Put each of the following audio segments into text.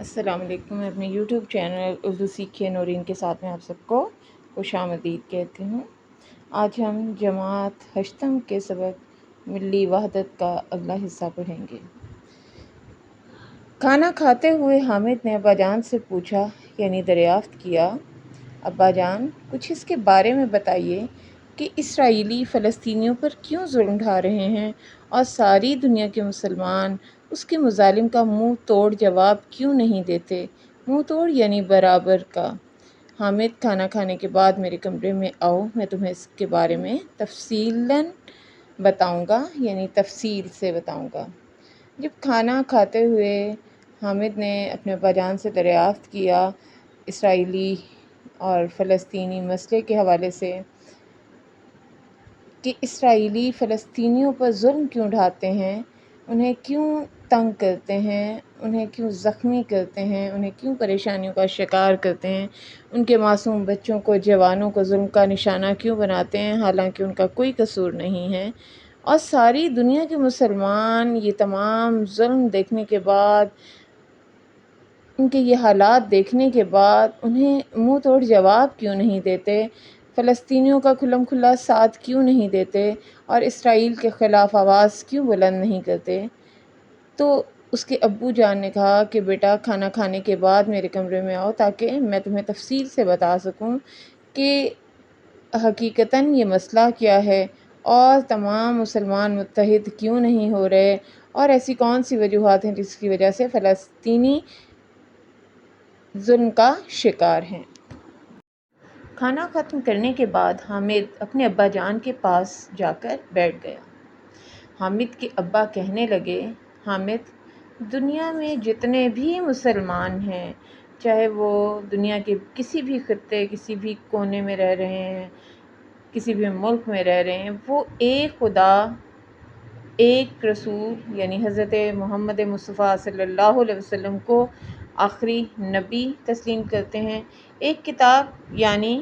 السلام علیکم۔ میں اپنے یوٹیوب چینل اردو سیکھیے نورین کے ساتھ میں آپ سب کو خوش آمدید کہتی ہوں۔ آج ہم جماعت ہشتم کے سبق ملی وحدت کا اگلا حصہ پڑھیں گے۔ کھانا کھاتے ہوئے حامد نے ابا جان سے پوچھا، یعنی دریافت کیا، ابا جان کچھ اس کے بارے میں بتائیے کہ اسرائیلی فلسطینیوں پر کیوں ظلم ڈھا رہے ہیں اور ساری دنیا کے مسلمان اس کے مظالم کا منہ توڑ جواب کیوں نہیں دیتے؟ منہ توڑ یعنی برابر کا۔ حامد، کھانا کھانے کے بعد میرے کمرے میں آؤ، میں تمہیں اس کے بارے میں تفصیلاً بتاؤں گا، یعنی تفصیل سے بتاؤں گا۔ جب کھانا کھاتے ہوئے حامد نے اپنے ابا جان سے دریافت کیا اسرائیلی اور فلسطینی مسئلے کے حوالے سے کہ اسرائیلی فلسطینیوں پر ظلم کیوں ڈھاتے ہیں، انہیں کیوں تنگ کرتے ہیں، انہیں کیوں زخمی کرتے ہیں، انہیں کیوں پریشانیوں کا شکار کرتے ہیں، ان کے معصوم بچوں کو، جوانوں کو ظلم کا نشانہ کیوں بناتے ہیں، حالانکہ ان کا کوئی قصور نہیں ہے، اور ساری دنیا کے مسلمان یہ تمام ظلم دیکھنے کے بعد، ان کے یہ حالات دیکھنے کے بعد انہیں منہ توڑ جواب کیوں نہیں دیتے، فلسطینیوں کا کھلم کھلا ساتھ کیوں نہیں دیتے اور اسرائیل کے خلاف آواز کیوں بلند نہیں کرتے؟ تو اس کے ابو جان نے کہا کہ بیٹا، کھانا کھانے کے بعد میرے کمرے میں آؤ تاکہ میں تمہیں تفصیل سے بتا سکوں کہ حقیقتاً یہ مسئلہ کیا ہے اور تمام مسلمان متحد کیوں نہیں ہو رہے، اور ایسی کون سی وجوہات ہیں جس کی وجہ سے فلسطینی ظلم کا شکار ہیں۔ کھانا ختم کرنے کے بعد حامد اپنے ابا جان کے پاس جا کر بیٹھ گیا۔ حامد کے ابا کہنے لگے، حامد، دنیا میں جتنے بھی مسلمان ہیں، چاہے وہ دنیا کے کسی بھی خطے، کسی بھی کونے میں رہ رہے ہیں، کسی بھی ملک میں رہ رہے ہیں، وہ ایک خدا، ایک رسول یعنی حضرت محمد مصطفیٰ صلی اللہ علیہ وسلم کو آخری نبی تسلیم کرتے ہیں، ایک کتاب یعنی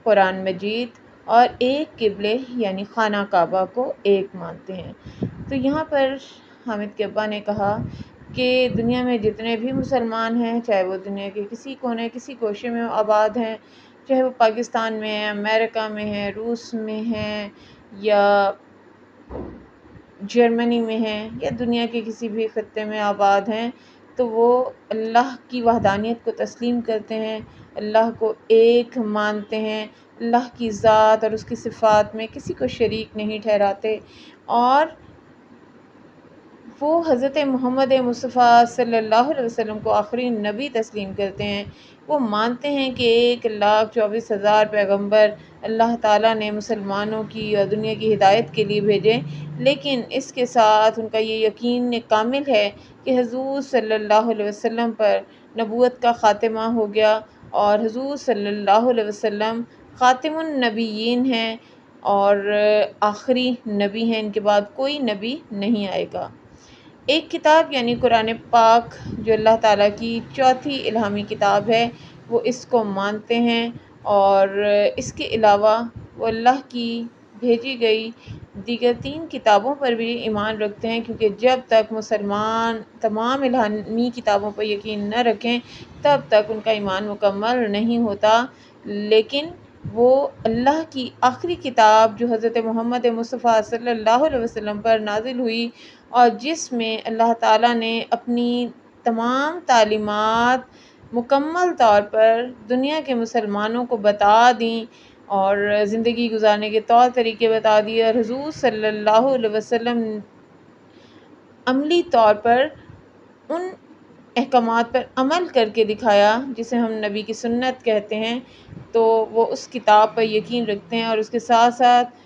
قرآن مجید، اور ایک قبلے یعنی خانہ کعبہ کو ایک مانتے ہیں۔ تو یہاں پر حامد کے ابا نے کہا کہ دنیا میں جتنے بھی مسلمان ہیں، چاہے وہ دنیا کے کسی کونے، کسی گوشے میں آباد ہیں، چاہے وہ پاکستان میں ہیں، امریکہ میں ہیں، روس میں ہیں، یا جرمنی میں ہیں، یا دنیا کے کسی بھی خطے میں آباد ہیں، تو وہ اللہ کی وحدانیت کو تسلیم کرتے ہیں، اللہ کو ایک مانتے ہیں، اللہ کی ذات اور اس کی صفات میں کسی کو شریک نہیں ٹھہراتے، اور وہ حضرت محمد مصطفیٰ صلی اللہ علیہ وسلم کو آخری نبی تسلیم کرتے ہیں۔ وہ مانتے ہیں کہ 1,24,000 پیغمبر اللہ تعالیٰ نے مسلمانوں کی اور دنیا کی ہدایت کے لیے بھیجے، لیکن اس کے ساتھ ان کا یہ یقین کامل ہے کہ حضور صلی اللہ علیہ وسلم پر نبوت کا خاتمہ ہو گیا، اور حضور صلی اللہ علیہ وسلم خاتم النبیین ہیں اور آخری نبی ہیں، ان کے بعد کوئی نبی نہیں آئے گا۔ ایک کتاب یعنی قرآن پاک، جو اللہ تعالیٰ کی چوتھی الہامی کتاب ہے، وہ اس کو مانتے ہیں، اور اس کے علاوہ وہ اللہ کی بھیجی گئی دیگر 3 کتابوں پر بھی ایمان رکھتے ہیں، کیونکہ جب تک مسلمان تمام الہامی کتابوں پر یقین نہ رکھیں تب تک ان کا ایمان مکمل نہیں ہوتا، لیکن وہ اللہ کی آخری کتاب جو حضرت محمد مصطفیٰ صلی اللہ علیہ وسلم پر نازل ہوئی، اور جس میں اللہ تعالیٰ نے اپنی تمام تعلیمات مکمل طور پر دنیا کے مسلمانوں کو بتا دیں اور زندگی گزارنے کے طور طریقے بتا دیے، اور حضور صلی اللہ علیہ وسلم عملی طور پر ان احکامات پر عمل کر کے دکھایا جسے ہم نبی کی سنت کہتے ہیں، تو وہ اس کتاب پر یقین رکھتے ہیں، اور اس کے ساتھ ساتھ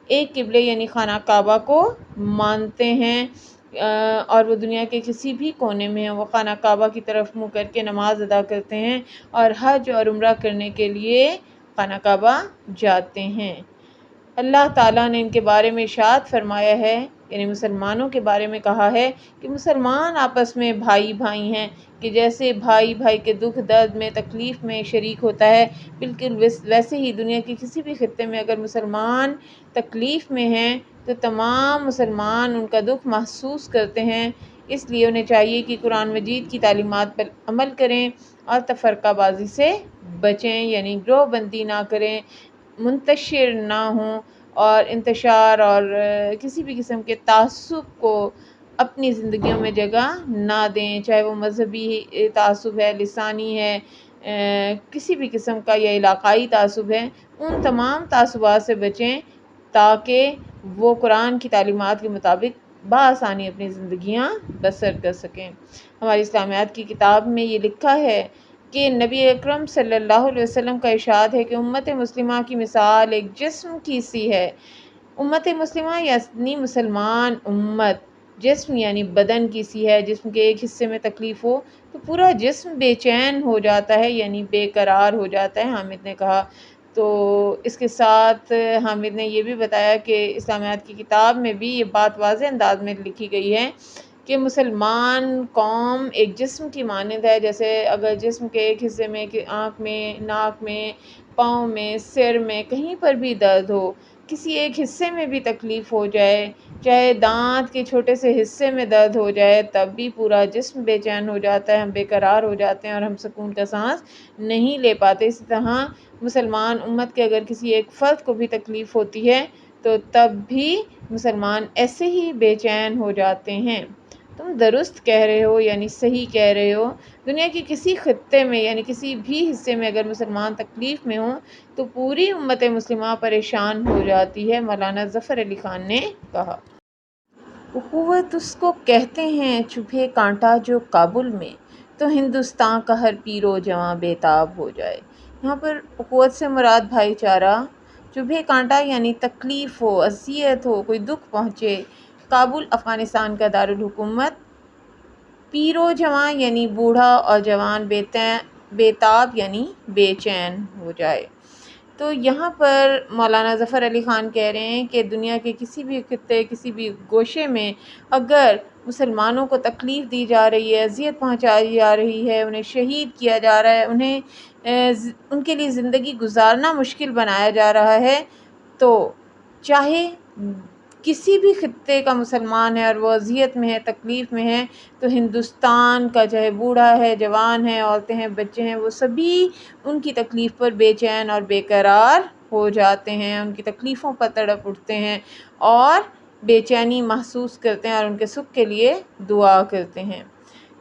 ایک قبلے یعنی خانہ کعبہ کو مانتے ہیں، اور وہ دنیا کے کسی بھی کونے میں ہیں، وہ خانہ کعبہ کی طرف منہ کر کے نماز ادا کرتے ہیں اور حج اور عمرہ کرنے کے لیے خانہ کعبہ جاتے ہیں۔ اللہ تعالیٰ نے ان کے بارے میں ارشاد فرمایا ہے، یعنی مسلمانوں کے بارے میں کہا ہے کہ مسلمان آپس میں بھائی بھائی ہیں، کہ جیسے بھائی بھائی کے دکھ درد میں، تکلیف میں شریک ہوتا ہے، بالکل ویسے ہی دنیا کے کسی بھی خطے میں اگر مسلمان تکلیف میں ہیں تو تمام مسلمان ان کا دکھ محسوس کرتے ہیں، اس لیے انہیں چاہیے کہ قرآن مجید کی تعلیمات پر عمل کریں اور تفرقہ بازی سے بچیں، یعنی گروہ بندی نہ کریں، منتشر نہ ہوں اور انتشار اور کسی بھی قسم کے تعصب کو اپنی زندگیوں میں جگہ نہ دیں، چاہے وہ مذہبی تعصب ہے، لسانی ہے، کسی بھی قسم کا یا علاقائی تعصب ہے، ان تمام تعصبات سے بچیں تاکہ وہ قرآن کی تعلیمات کے مطابق بآسانی اپنی زندگیاں بسر کر سکیں۔ ہماری اسلامیات کی کتاب میں یہ لکھا ہے کہ نبی اکرم صلی اللہ علیہ وسلم کا ارشاد ہے کہ امت مسلمہ کی مثال ایک جسم کی سی ہے۔ امت مسلمہ یعنی مسلمان امت، جسم یعنی بدن کی سی ہے۔ جسم کے ایک حصے میں تکلیف ہو تو پورا جسم بے چین ہو جاتا ہے، یعنی بے قرار ہو جاتا ہے، حامد نے کہا۔ تو اس کے ساتھ حامد نے یہ بھی بتایا کہ اسلامیات کی کتاب میں بھی یہ بات واضح انداز میں لکھی گئی ہے کہ مسلمان قوم ایک جسم کی مانند ہے، جیسے اگر جسم کے ایک حصے میں آنکھ میں، ناک میں، پاؤں میں، سر میں کہیں پر بھی درد ہو، کسی ایک حصے میں بھی تکلیف ہو جائے، چاہے دانت کے چھوٹے سے حصے میں درد ہو جائے، تب بھی پورا جسم بے چین ہو جاتا ہے، ہم بے قرار ہو جاتے ہیں اور ہم سکون کا سانس نہیں لے پاتے۔ اسی طرح مسلمان امت کے اگر کسی ایک فرد کو بھی تکلیف ہوتی ہے تو تب بھی مسلمان ایسے ہی بے چین ہو جاتے ہیں۔ تم درست کہہ رہے ہو، یعنی صحیح کہہ رہے ہو۔ دنیا کے کسی خطے میں یعنی کسی بھی حصے میں اگر مسلمان تکلیف میں ہوں تو پوری امت مسلمہ پریشان ہو جاتی ہے، مولانا ظفر علی خان نے کہا۔ اخوت اس کو کہتے ہیں چبھے کانٹا جو کابل میں، تو ہندوستان کا ہر پیر و جواں بے تاب ہو جائے۔ یہاں پر اخوت سے مراد بھائی چارہ، چبھے کانٹا یعنی تکلیف ہو، اذیت ہو، کوئی دکھ پہنچے۔ کابل افغانستان کا دارالحکومت۔ پیر و جواں یعنی بوڑھا اور جوان بے تاب یعنی بے چین ہو جائے۔ تو یہاں پر مولانا ظفر علی خان کہہ رہے ہیں کہ دنیا کے کسی بھی خطے، کسی بھی گوشے میں اگر مسلمانوں کو تکلیف دی جا رہی ہے، اذیت پہنچائی جا رہی ہے، انہیں شہید کیا جا رہا ہے، انہیں ان کے لیے زندگی گزارنا مشکل بنایا جا رہا ہے، تو چاہے کسی بھی خطے کا مسلمان ہے اور وہ اذیت میں ہے، تکلیف میں ہے، تو ہندوستان کا چاہے بوڑھا ہے، جوان ہے، عورتیں ہیں، بچے ہیں، وہ سبھی ان کی تکلیف پر بے چین اور بے قرار ہو جاتے ہیں، ان کی تکلیفوں پر تڑپ اٹھتے ہیں اور بے چینی محسوس کرتے ہیں اور ان کے سکھ کے لیے دعا کرتے ہیں۔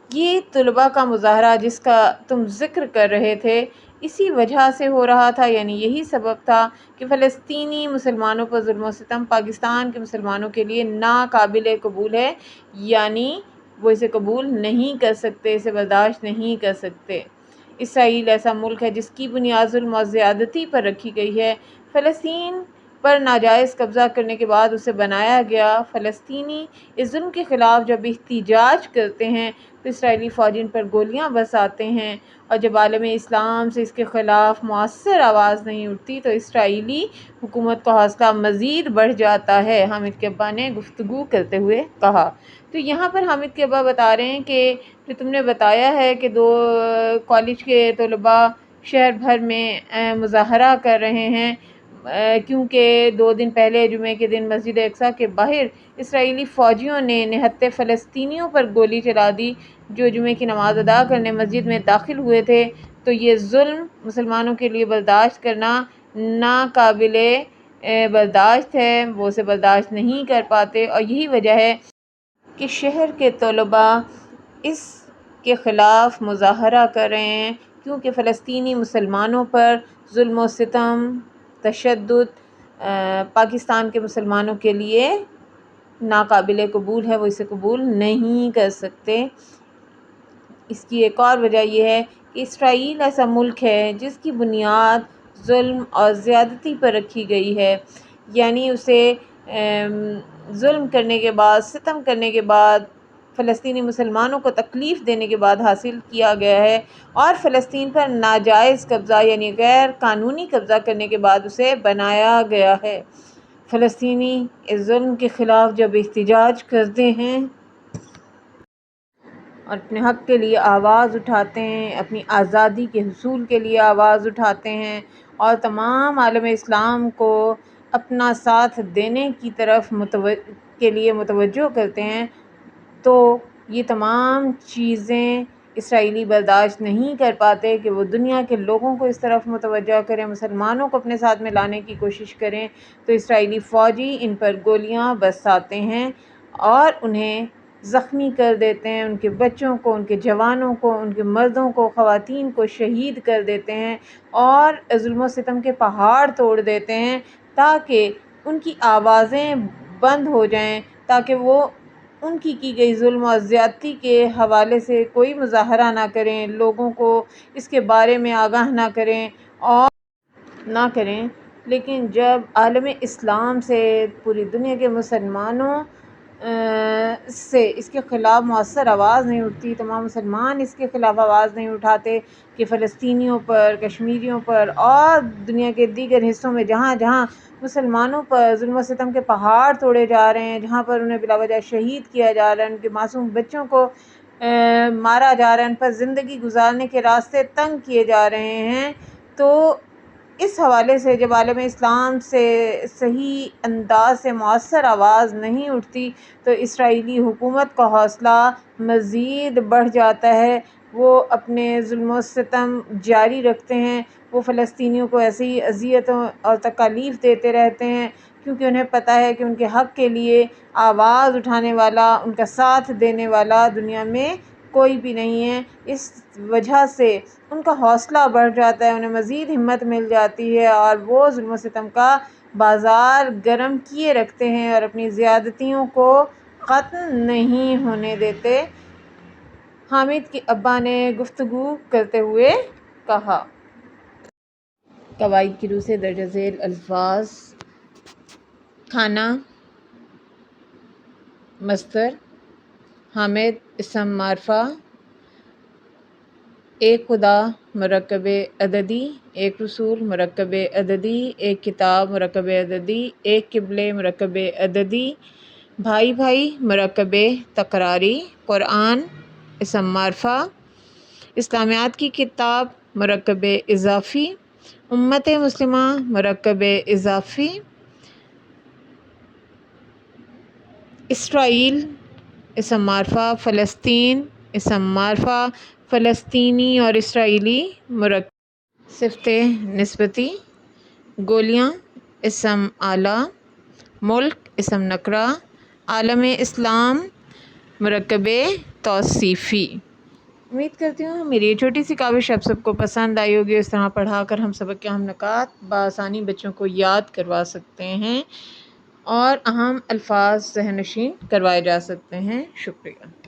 یہ طلباء کا مظاہرہ جس کا تم ذکر کر رہے تھے، اسی وجہ سے ہو رہا تھا، یعنی یہی سبب تھا کہ فلسطینی مسلمانوں پر ظلم و ستم پاکستان کے مسلمانوں کے لیے ناقابل قبول ہے، یعنی وہ اسے قبول نہیں کر سکتے، اسے برداشت نہیں کر سکتے۔ اسرائیل ایسا ملک ہے جس کی بنیاد ظلم و زیادتی پر رکھی گئی ہے۔ فلسطین پر ناجائز قبضہ کرنے کے بعد اسے بنایا گیا۔ فلسطینی اس ظلم کے خلاف جب احتجاج کرتے ہیں تو اسرائیلی فوجی ان پر گولیاں برساتے ہیں، اور جب عالم اسلام سے اس کے خلاف مؤثر آواز نہیں اٹھتی تو اسرائیلی حکومت کا حوصلہ مزید بڑھ جاتا ہے، حامد کے ابا نے گفتگو کرتے ہوئے کہا۔ تو یہاں پر حامد کے ابا بتا رہے ہیں کہ جو تم نے بتایا ہے کہ دو کالج کے طلباء شہر بھر میں مظاہرہ کر رہے ہیں کیونکہ 2 دن پہلے جمعے کے دن مسجد اقصیٰ کے باہر اسرائیلی فوجیوں نے نہتے فلسطینیوں پر گولی چلا دی جو جمعے کی نماز ادا کرنے مسجد میں داخل ہوئے تھے، تو یہ ظلم مسلمانوں کے لیے برداشت کرنا ناقابل برداشت ہے، وہ اسے برداشت نہیں کر پاتے، اور یہی وجہ ہے کہ شہر کے طلباء اس کے خلاف مظاہرہ کر رہے ہیں، کیونکہ فلسطینی مسلمانوں پر ظلم و ستم، تشدد پاکستان کے مسلمانوں کے لیے ناقابل قبول ہے، وہ اسے قبول نہیں کر سکتے۔ اس کی ایک اور وجہ یہ ہے کہ اسرائیل ایسا ملک ہے جس کی بنیاد ظلم اور زیادتی پر رکھی گئی ہے، یعنی اسے ظلم کرنے کے بعد، ستم کرنے کے بعد، فلسطینی مسلمانوں کو تکلیف دینے کے بعد حاصل کیا گیا ہے، اور فلسطین پر ناجائز قبضہ یعنی غیر قانونی قبضہ کرنے کے بعد اسے بنایا گیا ہے۔ فلسطینی اس ظلم کے خلاف جب احتجاج کرتے ہیں اور اپنے حق کے لیے آواز اٹھاتے ہیں، اپنی آزادی کے حصول کے لیے آواز اٹھاتے ہیں اور تمام عالم اسلام کو اپنا ساتھ دینے کی طرف کے لیے متوجہ کرتے ہیں، تو یہ تمام چیزیں اسرائیلی برداشت نہیں کر پاتے کہ وہ دنیا کے لوگوں کو اس طرف متوجہ کریں، مسلمانوں کو اپنے ساتھ ملانے کی کوشش کریں، تو اسرائیلی فوجی ان پر گولیاں برساتے ہیں اور انہیں زخمی کر دیتے ہیں، ان کے بچوں کو، ان کے جوانوں کو، ان کے مردوں کو، خواتین کو شہید کر دیتے ہیں اور ظلم و ستم کے پہاڑ توڑ دیتے ہیں تاکہ ان کی آوازیں بند ہو جائیں، تاکہ وہ ان کی گئی ظلم و زیادتی کے حوالے سے کوئی مظاہرہ نہ کریں، لوگوں کو اس کے بارے میں آگاہ نہ کریں۔ لیکن جب عالم اسلام سے، پوری دنیا کے مسلمانوں سے اس کے خلاف مؤثر آواز نہیں اٹھتی، تمام مسلمان اس کے خلاف آواز نہیں اٹھاتے کہ فلسطینیوں پر، کشمیریوں پر اور دنیا کے دیگر حصوں میں جہاں جہاں مسلمانوں پر ظلم و ستم کے پہاڑ توڑے جا رہے ہیں، جہاں پر انہیں بلا وجہ شہید کیا جا رہا ہے، ان کے معصوم بچوں کو مارا جا رہا ہے، ان پر زندگی گزارنے کے راستے تنگ کیے جا رہے ہیں، تو اس حوالے سے جب عالم اسلام سے صحیح انداز سے مؤثر آواز نہیں اٹھتی تو اسرائیلی حکومت کا حوصلہ مزید بڑھ جاتا ہے، وہ اپنے ظلم و ستم جاری رکھتے ہیں، وہ فلسطینیوں کو ایسی ہی اذیتوں اور تکالیف دیتے رہتے ہیں کیونکہ انہیں پتہ ہے کہ ان کے حق کے لیے آواز اٹھانے والا، ان کا ساتھ دینے والا دنیا میں کوئی بھی نہیں ہے۔ اس وجہ سے ان کا حوصلہ بڑھ جاتا ہے، انہیں مزید ہمت مل جاتی ہے اور وہ ظلم و ستم کا بازار گرم کیے رکھتے ہیں اور اپنی زیادتیوں کو ختم نہیں ہونے دیتے۔ حامد کے ابا نے گفتگو کرتے ہوئے کہا۔ قواعد کی روح سے درج ذیل الفاظ: کھانا مصدر، حامد اسم معرفہ، ایک خدا مرکب عددی، ایک رسول مرکب عددی، ایک کتاب مرکب عددی، ایک قبلے مرکب عددی، بھائی بھائی مرکب تکراری، قرآن اسم معرفہ، اسلامیات کی کتاب مرکب اضافی، امت مسلمہ مرکب اضافی، اسرائیل اسم معرفہ، فلسطین اسم معرفہ، فلسطینی اور اسرائیلی مرکب صفت نسبتی، گولیاں اسم اعلیٰ، ملک اسم نکرہ، عالم اسلام مرکب توصیفی۔ امید کرتی ہوں میری یہ چھوٹی سی کاوش آپ سب کو پسند آئی ہوگی، اس طرح پڑھا کر ہم سبق کے اہم نکات بآسانی بچوں کو یاد کروا سکتے ہیں اور اہم الفاظ ذہن نشین کروائے جا سکتے ہیں۔ شکریہ۔